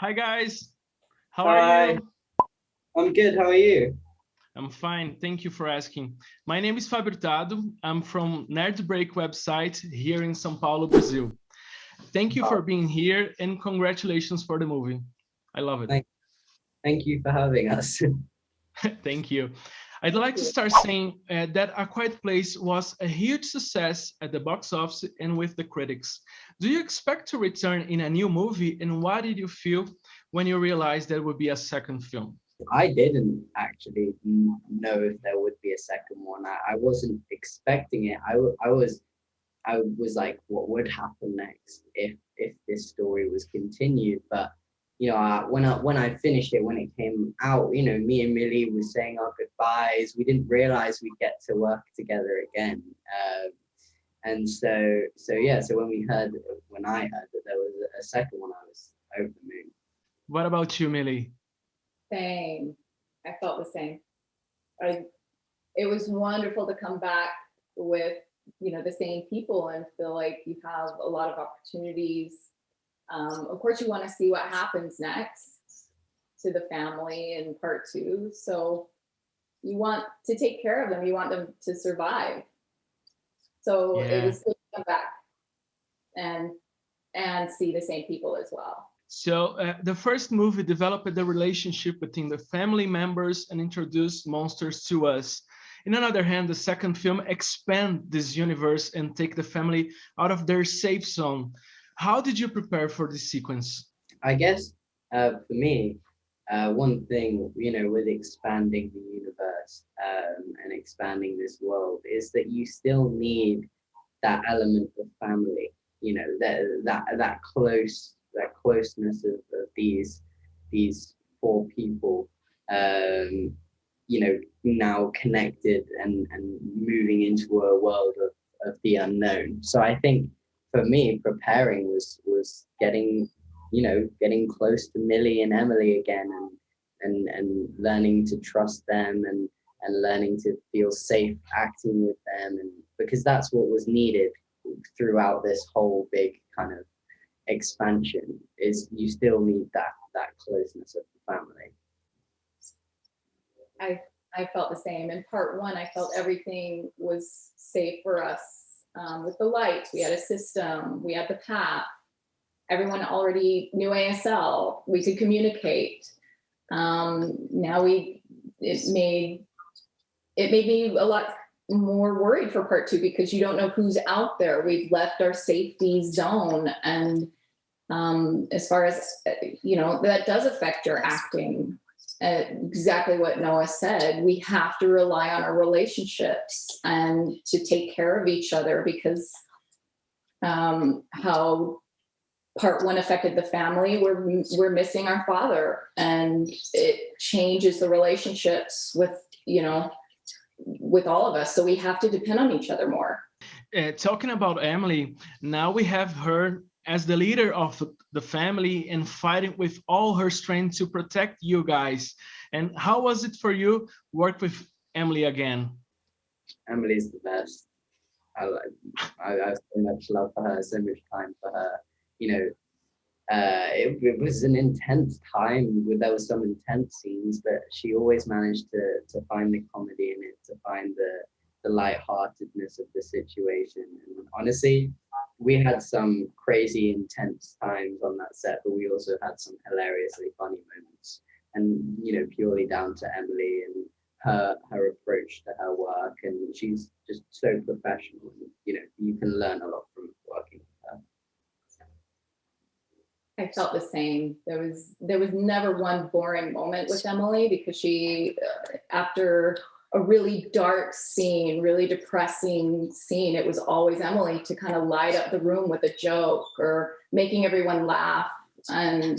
Hi guys, how Hi. are you? I'm good, how are you? I'm fine, thank you for asking. My name is Fábio Hurtado. I'm from Nerd Break website here in São Paulo, Brazil. Thank you for being here and congratulations for the movie. I love it. Thank you for having us. Thank you. I'd like to start saying that A Quiet Place was a huge success at the box office and with the critics. Do you expect to return in a new movie, and what did you feel when you realized there would be a second film? I didn't actually know if there would be a second one. I wasn't expecting it. I was like, what would happen next if this story was continued? But you know, when I finished it, when it came out, you know, me and Millie were saying our goodbyes. We didn't realize we'd get to work together again. And so yeah. So when I heard that there was a second one, I was over the moon. What about you, Millie? Same. I felt the same. It was wonderful to come back with, you know, the same people and feel like you have a lot of opportunities. Of course, you want to see what happens next to the family in part 2. So you want to take care of them. You want them to survive. So It was good to come back and see the same people as well. So the first movie developed the relationship between the family members and introduced monsters to us. On the other hand, the second film expand this universe and take the family out of their safe zone. How did you prepare for this sequence? I guess for me, one thing, you know, with expanding the universe and expanding this world is that you still need that element of family, you know, that closeness of these 4 people, you know, now connected and moving into a world of the unknown. So I think for me, preparing was getting close to Millie and Emily again, and learning to trust them and learning to feel safe acting with them, and because that's what was needed throughout this whole big kind of expansion, is you still need that closeness of the family. I felt the same. In part 1, I felt everything was safe for us. With the lights, we had a system, we had the path. Everyone already knew ASL. We could communicate. Now it made me a lot more worried for part 2 because you don't know who's out there. We've left our safety zone, and as far as, you know, that does affect your acting. Exactly what Noah said. We have to rely on our relationships and to take care of each other, because how part 1 affected the family, we're missing our father, and it changes the relationships with, you know, with all of us. So we have to depend on each other more. Talking about Emily, now we have her as the leader of the family and fighting with all her strength to protect you guys. And how was it for you work with Emily again? Emily's the best. I have so much love for her, so much time for her. You know, it was an intense time. There was some intense scenes, but she always managed to find the comedy in it, to find the lightheartedness of the situation. And honestly, we had some crazy intense times on that set, but we also had some hilariously funny moments. And, you know, purely down to Emily and her approach to her work. And she's just so professional. And, you know, you can learn a lot from working with her. I felt the same. There was never one boring moment with Emily, because she, after a really dark scene, really depressing scene, it was always Emily to kind of light up the room with a joke or making everyone laugh. And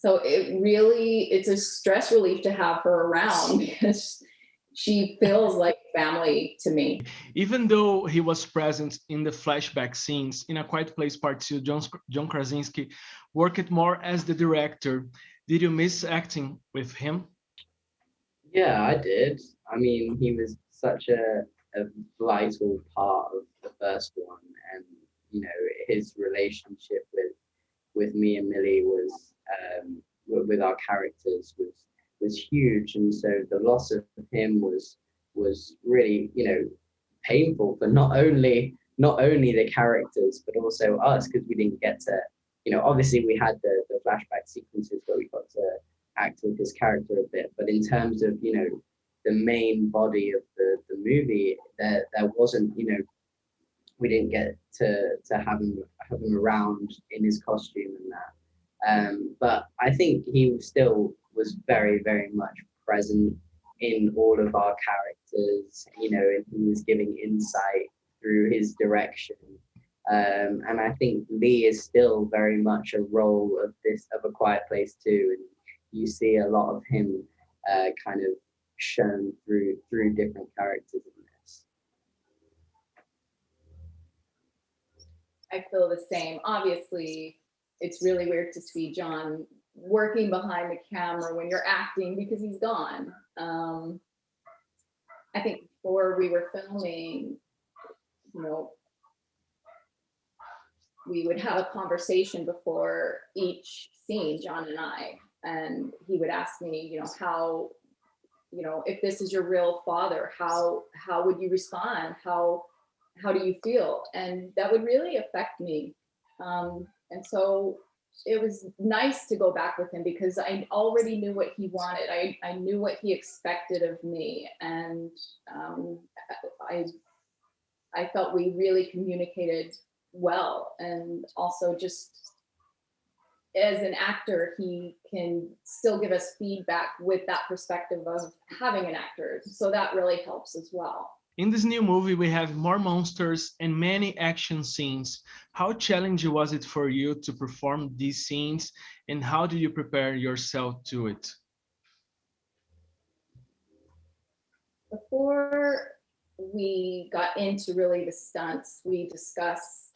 So it's a stress relief to have her around because she feels like family to me. Even though he was present in the flashback scenes in A Quiet Place Part II, John Krasinski worked more as the director. Did you miss acting with him? Yeah, I did. I mean, he was such a vital part of the first one, and you know, his relationship with me and Millie was with our characters was huge, and so the loss of him was really, you know, painful for not only the characters but also us, because we didn't get to, you know, obviously we had the flashback sequences where we got to act with his character a bit, but in terms of, you know, the main body of the movie, there wasn't, you know, we didn't get to have him around in his costume and that. But I think he still was very, very much present in all of our characters, you know, and he was giving insight through his direction. And I think Lee is still very much a role of A Quiet Place too, and you see a lot of him kind of shown through different characters in this. I feel the same. Obviously, it's really weird to see John working behind the camera when you're acting because he's gone. I think before we were filming, you know, we would have a conversation before each scene, John and I, and he would ask me, you know, how, you know, if this is your real father, how would you respond? How do you feel? And that would really affect me. And so it was nice to go back with him because I already knew what he wanted. I knew what he expected of me. And I felt we really communicated well. And also just as an actor, he can still give us feedback with that perspective of having an actor. So that really helps as well. In this new movie, we have more monsters and many action scenes. How challenging was it for you to perform these scenes, and how do you prepare yourself to it? Before we got into really the stunts, we discussed,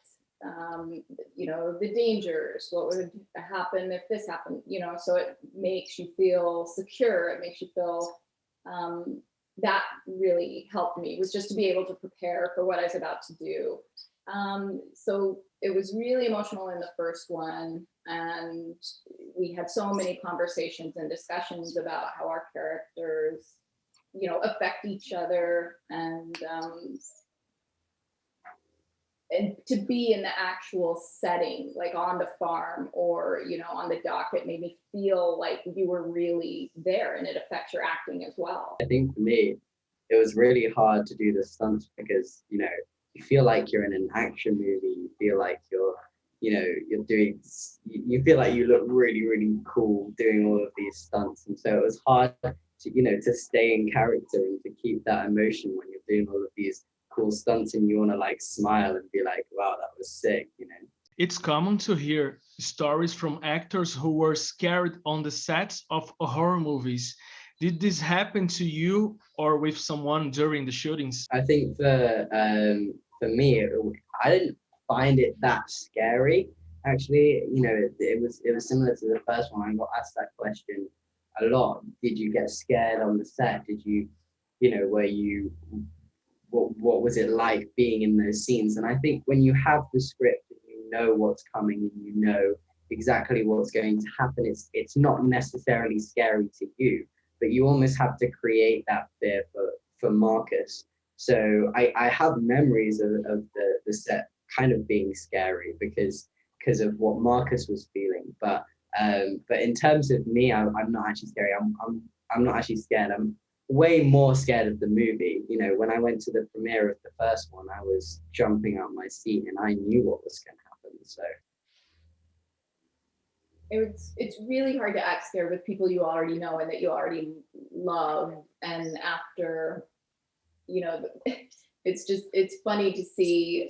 you know, the dangers, what would happen if this happened, you know, so it makes you feel secure. It makes you feel, that really helped me, was just to be able to prepare for what I was about to do. So it was really emotional in the first one, and we had so many conversations and discussions about how our characters, you know, affect each other, and to be in the actual setting, like on the farm or, you know, on the dock, it made me feel like you were really there, and it affects your acting as well. I think for me, it was really hard to do the stunts because, you know, you feel like you're in an action movie. You feel like you're, you know, you feel like you look really, really cool doing all of these stunts. And so it was hard to, you know, to stay in character and to keep that emotion when you're doing all of these cool stunts and you want to like smile and be like, wow, that was sick, you know. It's common to hear stories from actors who were scared on the sets of horror movies. Did this happen to you or with someone during the shootings? I think for me, I didn't find it that scary. Actually, you know, it was similar to the first one. I got asked that question a lot. Did you get scared on the set? Did you, you know, what was it like being in those scenes? And I think when you have the script and you know what's coming and you know exactly what's going to happen, it's not necessarily scary to you, but you almost have to create that fear for Marcus. So I have memories of the set kind of being scary because of what Marcus was feeling. But in terms of me, I'm not actually scary. I'm not actually scared. I'm way more scared of the movie. You know, when I went to the premiere of the first one, I was jumping out my seat and I knew what was going to happen. So it's really hard to act scared with people you already know and that you already love. And after, you know, it's funny to see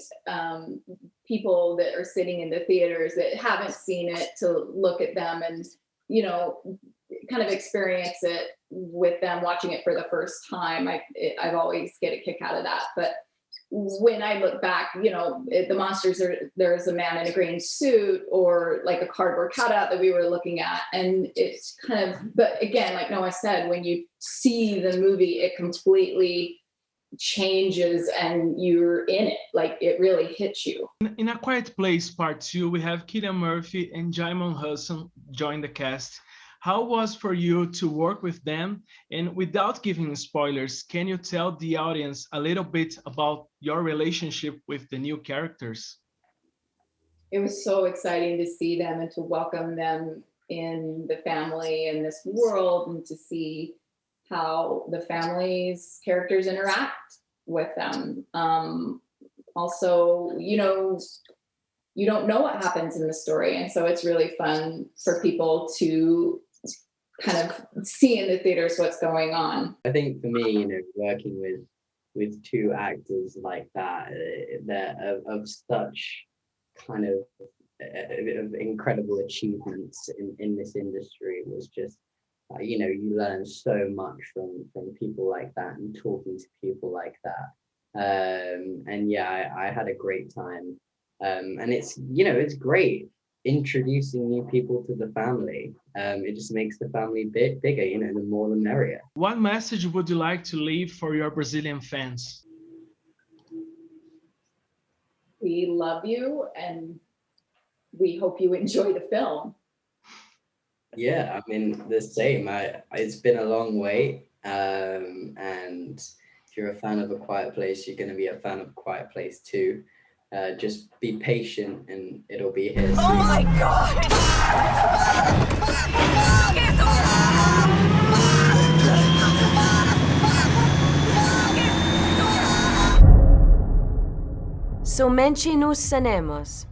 people that are sitting in the theaters that haven't seen it, to look at them and kind of experience it with them watching it for the first time. I've always get a kick out of that. But when I look back, the monsters there's a man in a green suit or like a cardboard cutout that we were looking at. And it's kind of, but again, like Noah said, when you see the movie, it completely changes and you're in it. Like it really hits you. In A Quiet Place Part 2, we have Cillian Murphy and Jaimin Hudson join the cast. How was for you to work with them? And without giving spoilers, can you tell the audience a little bit about your relationship with the new characters? It was so exciting to see them and to welcome them in the family and this world, and to see how the family's characters interact with them. Also, you don't know what happens in the story. And so it's really fun for people to kind of see in the theaters what's going on. I think for me, working with two actors like that, they're of such kind of incredible achievements in this industry, was just, you learn so much from people like that and talking to people like that. And yeah, I had a great time. And it's great introducing new people to the family. It just makes the family bigger, the more the merrier. What message would you like to leave for your Brazilian fans? We love you and we hope you enjoy the film. Yeah, I mean, the same. It's been a long wait. And if you're a fan of A Quiet Place, you're going to be a fan of Quiet Place too. Just be patient and it'll be here soon. Oh my God! Somente nos cinemas.